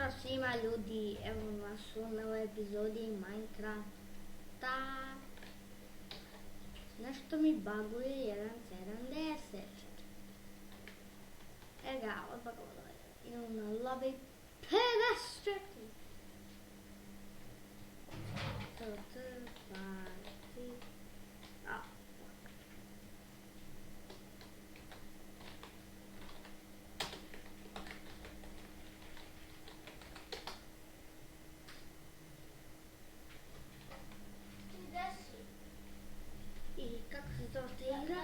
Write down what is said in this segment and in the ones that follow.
Pozdrav svima ljudi, evo vas u novoj epizodi Minecrafta. Nešto mi baguje 1.70. Evo ga, odbagalo je. Idemo na lobby 54. I kako se to te igra?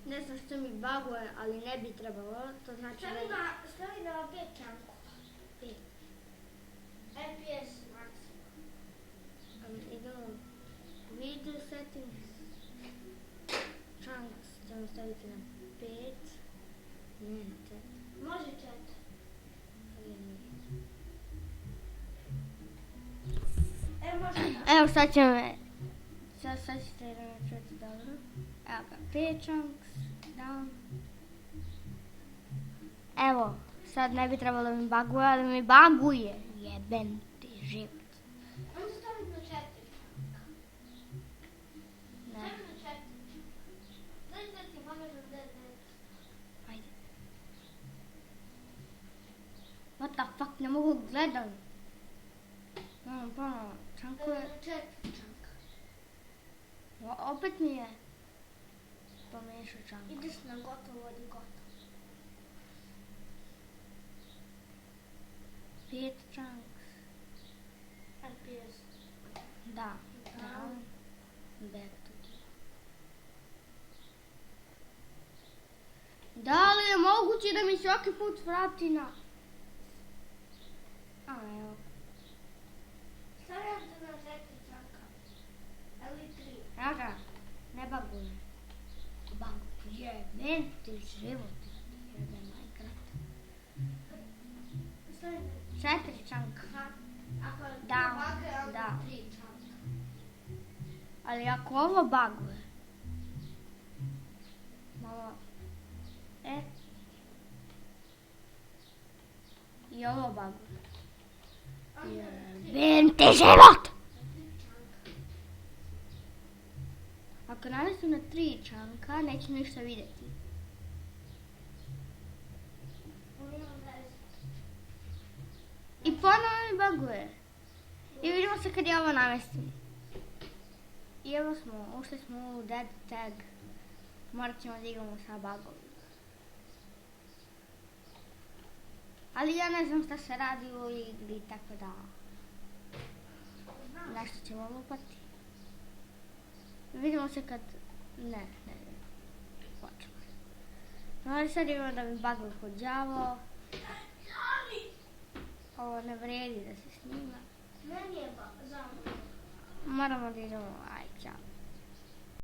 Ne znam što mi baguje, ali ne bi trebalo, to znači da... Stavi na pečanku. FPS maksimum. Idemo video settings. Chunks ćemo staviti na 5. Ne, 4. Može 4. Evo sad ćemo... Sad ćete da čuti dobro. Evo ga, 5 chunks, down. Evo, sad ne bi trebalo da mi baguje, ali mi baguje. Jeben ti život. Onda stavi na 4 čanka. Ne, Stavi na 4. Daj da ti moraš da ajde. What the fuck, ne mogu gledam. Ponovno, čankuje. na 4 čanka. Opet mi je pomiješao čanku. Ideš na gotovo ili gotovo. 5 chunks. FPS. Da, down, back to the... Da li je moguće da mi svaki put vrati na... A, evo. Stavljam te na 4 čanka. Ali 3. Evo ga, ne baguje. Baguje, men ti život. Jebe Minecraft. Stavi na 4 chunka. Ako Da, ovakve, onda da. 3 čanka. Ali ako ovo baguje... Malo... I ovo baguje. Jebem ti život! Ako navesim na 3 čanka, neću ništa vidjeti. I ponovo mi baguje. I vidimo se kad ja ovo namestim. I evo smo, ušli smo u dead tag. Morat ćemo da igramo sa bugovima. Ali ja ne znam šta se radi u igri, tako da... Nešto ćemo lupati. Vidimo se kad... Ne. Počemo. Ali sad imamo da mi baguje kod đavo. Ovo ne vredi da se snima. Meni je zamor. Moramo da idemo, aj, čao.